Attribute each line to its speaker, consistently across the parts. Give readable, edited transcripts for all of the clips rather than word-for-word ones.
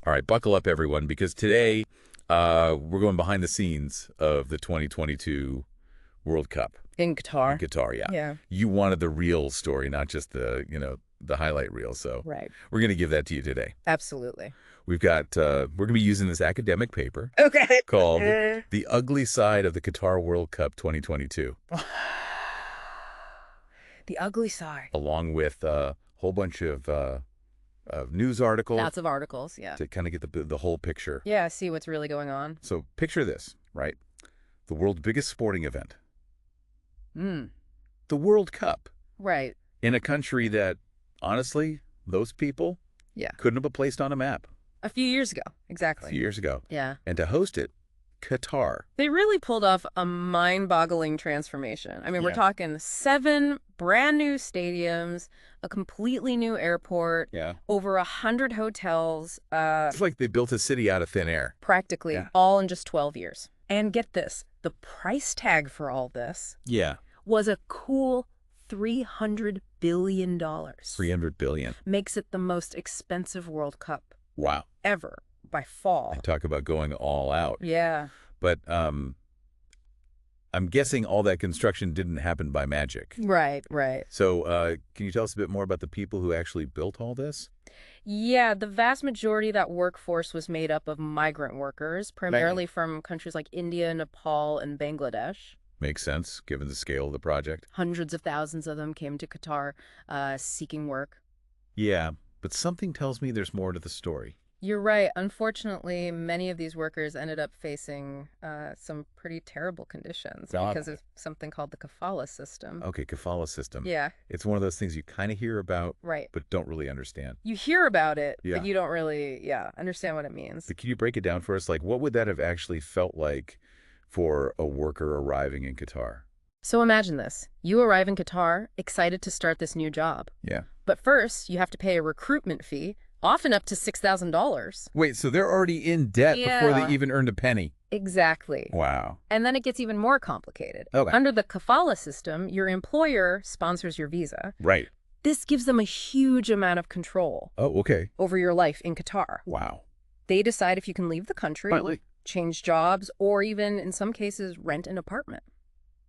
Speaker 1: All right, buckle up, everyone, because today we're going behind the scenes of the 2022 World Cup.
Speaker 2: In Qatar.
Speaker 1: In Qatar, yeah.
Speaker 2: Yeah.
Speaker 1: You wanted the real story, not just the, the highlight reel. So
Speaker 2: Right.
Speaker 1: we're going to give that to you today.
Speaker 2: Absolutely.
Speaker 1: We've got, we're going to be using this academic paper
Speaker 2: Okay.
Speaker 1: called The Ugly Side of the Qatar World Cup 2022.
Speaker 2: The ugly side.
Speaker 1: Along with a whole bunch of news articles.
Speaker 2: Lots of articles, yeah.
Speaker 1: To kind of get the whole picture.
Speaker 2: Yeah, see what's really going on.
Speaker 1: So picture this, right? The world's biggest sporting event. The World Cup.
Speaker 2: Right.
Speaker 1: In a country that, honestly, those people couldn't have been placed on a map.
Speaker 2: A few years ago, exactly.
Speaker 1: A few years ago.
Speaker 2: Yeah.
Speaker 1: And to host it, Qatar.
Speaker 2: They really pulled off a mind-boggling transformation. I mean, we're talking 7 brand new stadiums, a completely new airport, over 100 hotels.
Speaker 1: It's like they built a city out of thin air.
Speaker 2: Practically, all in just 12 years. And get this, the price tag for all this was a cool $300 billion.
Speaker 1: $300 billion.
Speaker 2: Makes it the most expensive World Cup ever, by far.
Speaker 1: I talk about going all out.
Speaker 2: Yeah.
Speaker 1: But I'm guessing all that construction didn't happen by magic.
Speaker 2: Right, right.
Speaker 1: So can you tell us a bit more about the people who actually built all this?
Speaker 2: Yeah, the vast majority of that workforce was made up of migrant workers, primarily from countries like India, Nepal, and Bangladesh.
Speaker 1: Makes sense, given the scale of the project.
Speaker 2: Hundreds of thousands of them came to Qatar seeking work.
Speaker 1: Yeah, but something tells me there's more to the story.
Speaker 2: You're right. Unfortunately, many of these workers ended up facing some pretty terrible conditions because of something called the Kafala system.
Speaker 1: Okay, Kafala system.
Speaker 2: Yeah.
Speaker 1: It's one of those things you kind of hear about,
Speaker 2: right,
Speaker 1: but don't really understand.
Speaker 2: You hear about it, but you don't really, understand what it means.
Speaker 1: But can you break it down for us? Like, what would that have actually felt like for a worker arriving in Qatar?
Speaker 2: So imagine this. You arrive in Qatar, excited to start this new job.
Speaker 1: Yeah.
Speaker 2: But first, you have to pay a recruitment fee, often up to $6,000.
Speaker 1: Wait, so they're already in debt before they even earned a penny?
Speaker 2: Exactly.
Speaker 1: Wow.
Speaker 2: And then it gets even more complicated.
Speaker 1: Okay.
Speaker 2: Under the Kafala system, your employer sponsors your visa.
Speaker 1: Right.
Speaker 2: This gives them a huge amount of control.
Speaker 1: Oh, okay.
Speaker 2: Over your life in Qatar.
Speaker 1: Wow.
Speaker 2: They decide if you can leave the country, change jobs, or even, in some cases, rent an apartment.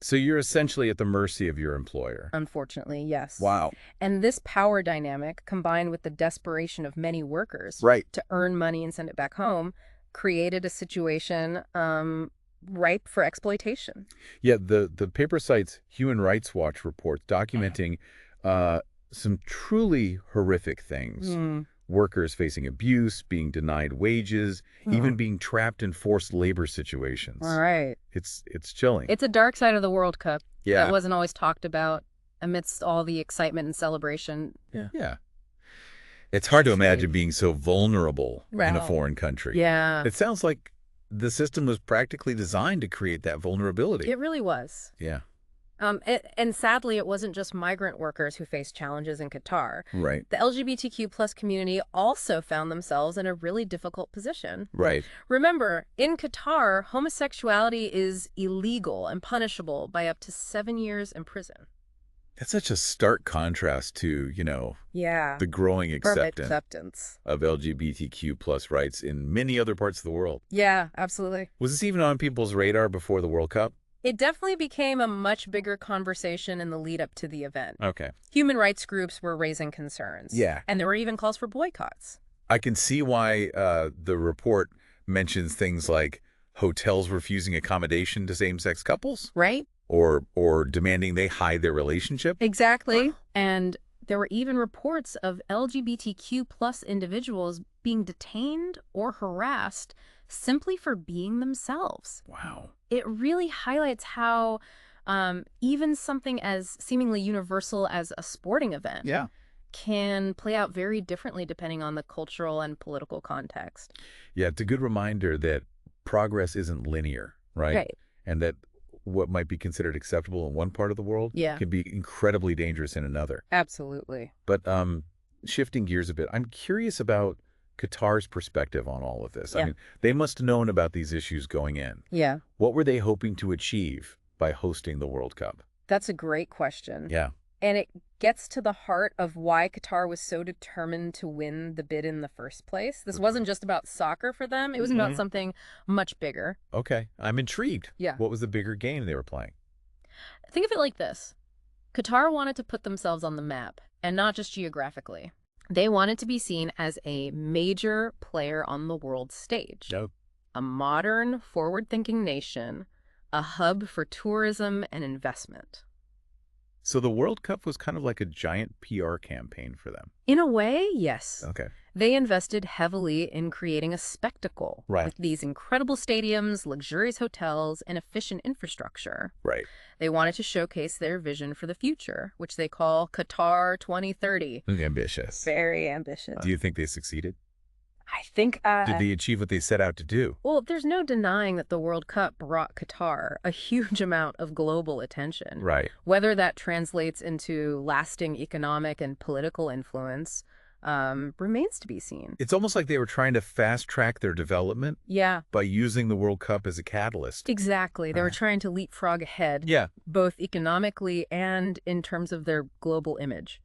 Speaker 1: So you're essentially at the mercy of your employer.
Speaker 2: Unfortunately, yes.
Speaker 1: Wow.
Speaker 2: And this power dynamic, combined with the desperation of many workers to earn money and send it back home, created a situation ripe for exploitation.
Speaker 1: Yeah, the paper cites Human Rights Watch reports documenting some truly horrific things. Workers facing abuse, being denied wages, even being trapped in forced labor situations.
Speaker 2: All right.
Speaker 1: It's chilling.
Speaker 2: It's a dark side of the World Cup
Speaker 1: that
Speaker 2: wasn't always talked about amidst all the excitement and celebration.
Speaker 1: Yeah. It's hard to imagine being so vulnerable in a foreign country.
Speaker 2: Yeah.
Speaker 1: It sounds like the system was practically designed to create that vulnerability.
Speaker 2: It really was.
Speaker 1: Yeah.
Speaker 2: And sadly, it wasn't just migrant workers who faced challenges in Qatar.
Speaker 1: Right.
Speaker 2: The LGBTQ plus community also found themselves in a really difficult position.
Speaker 1: Right.
Speaker 2: Remember, in Qatar, homosexuality is illegal and punishable by up to 7 years in prison.
Speaker 1: That's such a stark contrast to, the growing acceptance of LGBTQ plus rights in many other parts of the world.
Speaker 2: Yeah, absolutely.
Speaker 1: Was this even on people's radar before the World Cup?
Speaker 2: It definitely became a much bigger conversation in the lead up to the event.
Speaker 1: Okay.
Speaker 2: Human rights groups were raising concerns.
Speaker 1: Yeah.
Speaker 2: And there were even calls for boycotts.
Speaker 1: I can see why the report mentions things like hotels refusing accommodation to same-sex couples.
Speaker 2: Right.
Speaker 1: Or demanding they hide their relationship.
Speaker 2: Exactly. And there were even reports of LGBTQ plus individuals being detained or harassed simply for being themselves.
Speaker 1: Wow.
Speaker 2: It really highlights how even something as seemingly universal as a sporting event can play out very differently depending on the cultural and political context.
Speaker 1: Yeah, it's a good reminder that progress isn't linear, right?
Speaker 2: Right.
Speaker 1: And that what might be considered acceptable in one part of the world can be incredibly dangerous in another.
Speaker 2: Absolutely.
Speaker 1: But shifting gears a bit, I'm curious about Qatar's perspective on all of this. I mean, they must have known about these issues going in.
Speaker 2: Yeah.
Speaker 1: What were they hoping to achieve by hosting the World Cup?
Speaker 2: That's a great question.
Speaker 1: Yeah.
Speaker 2: And it gets to the heart of why Qatar was so determined to win the bid in the first place. This wasn't just about soccer for them. It was about something much bigger.
Speaker 1: Okay. I'm intrigued.
Speaker 2: Yeah.
Speaker 1: What was the bigger game they were playing?
Speaker 2: Think of it like this. Qatar wanted to put themselves on the map, and not just geographically. They wanted to be seen as a major player on the world stage.
Speaker 1: No.
Speaker 2: A modern, forward-thinking nation, a hub for tourism and investment.
Speaker 1: So the World Cup was kind of like a giant PR campaign for them.
Speaker 2: In a way, yes.
Speaker 1: Okay.
Speaker 2: They invested heavily in creating a spectacle with these incredible stadiums, luxurious hotels, and efficient infrastructure.
Speaker 1: Right.
Speaker 2: They wanted to showcase their vision for the future, which they call Qatar 2030.
Speaker 1: Ambitious.
Speaker 2: Very ambitious.
Speaker 1: Do you think they succeeded?
Speaker 2: I think...
Speaker 1: Did they achieve what they set out to do?
Speaker 2: Well, there's no denying that the World Cup brought Qatar a huge amount of global attention.
Speaker 1: Right.
Speaker 2: Whether that translates into lasting economic and political influence remains to be seen.
Speaker 1: It's almost like they were trying to fast-track their development by using the World Cup as a catalyst.
Speaker 2: Exactly. They were trying to leapfrog ahead, both economically and in terms of their global image.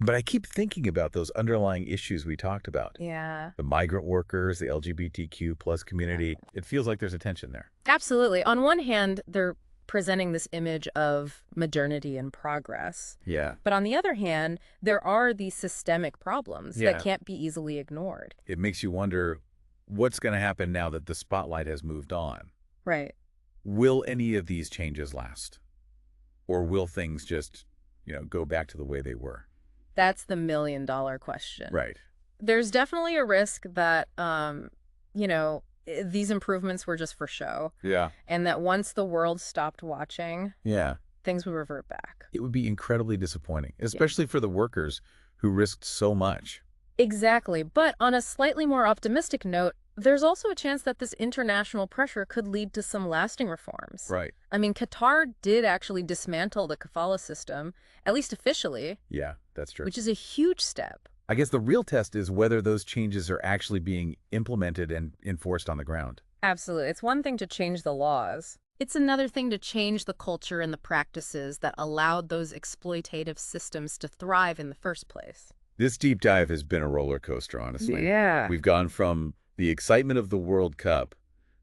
Speaker 1: But I keep thinking about those underlying issues we talked about.
Speaker 2: Yeah.
Speaker 1: The migrant workers, the LGBTQ plus community. It feels like there's a tension there.
Speaker 2: Absolutely. On one hand, they're presenting this image of modernity and progress.
Speaker 1: Yeah.
Speaker 2: But on the other hand, there are these systemic problems that can't be easily ignored.
Speaker 1: It makes you wonder what's going to happen now that the spotlight has moved on.
Speaker 2: Right.
Speaker 1: Will any of these changes last? Or will things just, go back to the way they were?
Speaker 2: That's the million-dollar question.
Speaker 1: Right.
Speaker 2: There's definitely a risk that, these improvements were just for show.
Speaker 1: Yeah.
Speaker 2: And that once the world stopped watching, things would revert back.
Speaker 1: It would be incredibly disappointing, especially for the workers who risked so much.
Speaker 2: Exactly. But on a slightly more optimistic note, there's also a chance that this international pressure could lead to some lasting reforms.
Speaker 1: Right.
Speaker 2: I mean, Qatar did actually dismantle the Kafala system, at least officially.
Speaker 1: Yeah, that's true.
Speaker 2: Which is a huge step.
Speaker 1: I guess the real test is whether those changes are actually being implemented and enforced on the ground.
Speaker 2: Absolutely. It's one thing to change the laws. It's another thing to change the culture and the practices that allowed those exploitative systems to thrive in the first place.
Speaker 1: This deep dive has been a roller coaster, honestly.
Speaker 2: Yeah.
Speaker 1: We've gone from the excitement of the World Cup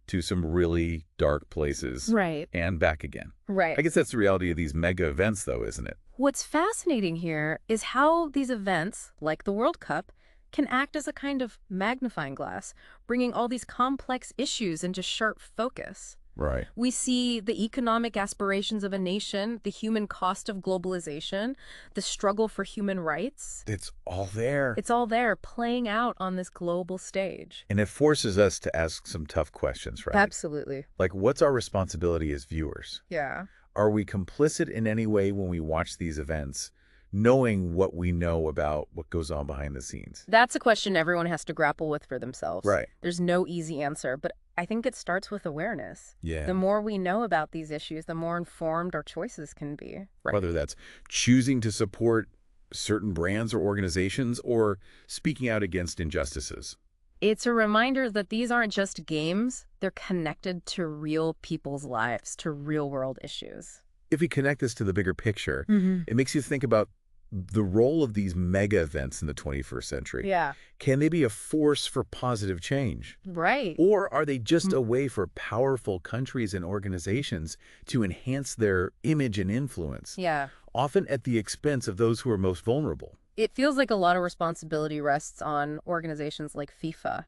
Speaker 1: to some really dark places.
Speaker 2: Right.
Speaker 1: And back again.
Speaker 2: Right.
Speaker 1: I guess that's the reality of these mega events, though, isn't it?
Speaker 2: What's fascinating here is how these events, like the World Cup, can act as a kind of magnifying glass, bringing all these complex issues into sharp focus.
Speaker 1: Right.
Speaker 2: We see the economic aspirations of a nation, the human cost of globalization, the struggle for human rights.
Speaker 1: It's all there.
Speaker 2: It's all there, playing out on this global stage.
Speaker 1: And it forces us to ask some tough questions, right?
Speaker 2: Absolutely.
Speaker 1: Like, what's our responsibility as viewers?
Speaker 2: Yeah.
Speaker 1: Are we complicit in any way when we watch these events, knowing what we know about what goes on behind the scenes?
Speaker 2: That's a question everyone has to grapple with for themselves.
Speaker 1: Right.
Speaker 2: There's no easy answer, but I think it starts with awareness.
Speaker 1: Yeah.
Speaker 2: The more we know about these issues, the more informed our choices can be.
Speaker 1: Right. Whether that's choosing to support certain brands or organizations or speaking out against injustices.
Speaker 2: It's a reminder that these aren't just games. They're connected to real people's lives, to real-world issues.
Speaker 1: If we connect this to the bigger picture, it makes you think about the role of these mega events in the 21st century.
Speaker 2: Yeah.
Speaker 1: Can they be a force for positive change?
Speaker 2: Right.
Speaker 1: Or are they just a way for powerful countries and organizations to enhance their image and influence?
Speaker 2: Yeah.
Speaker 1: Often at the expense of those who are most vulnerable.
Speaker 2: It feels like a lot of responsibility rests on organizations like FIFA.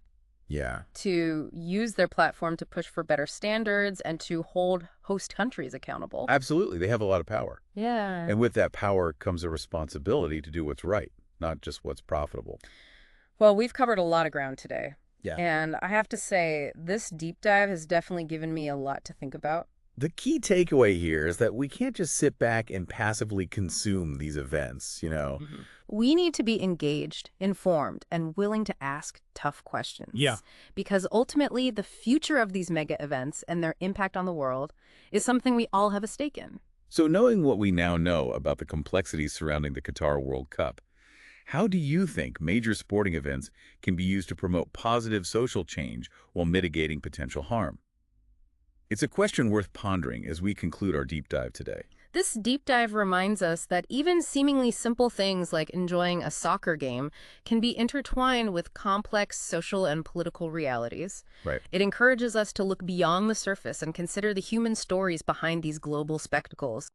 Speaker 1: Yeah.
Speaker 2: To use their platform to push for better standards and to hold host countries accountable.
Speaker 1: Absolutely. They have a lot of power.
Speaker 2: Yeah.
Speaker 1: And with that power comes a responsibility to do what's right, not just what's profitable.
Speaker 2: Well, we've covered a lot of ground today.
Speaker 1: Yeah.
Speaker 2: And I have to say, this deep dive has definitely given me a lot to think about.
Speaker 1: The key takeaway here is that we can't just sit back and passively consume these events,
Speaker 2: We need to be engaged, informed, and willing to ask tough questions.
Speaker 1: Yeah.
Speaker 2: Because ultimately, the future of these mega events and their impact on the world is something we all have a stake in.
Speaker 1: So knowing what we now know about the complexities surrounding the Qatar World Cup, how do you think major sporting events can be used to promote positive social change while mitigating potential harm? It's a question worth pondering as we conclude our deep dive today.
Speaker 2: This deep dive reminds us that even seemingly simple things like enjoying a soccer game can be intertwined with complex social and political realities.
Speaker 1: Right.
Speaker 2: It encourages us to look beyond the surface and consider the human stories behind these global spectacles.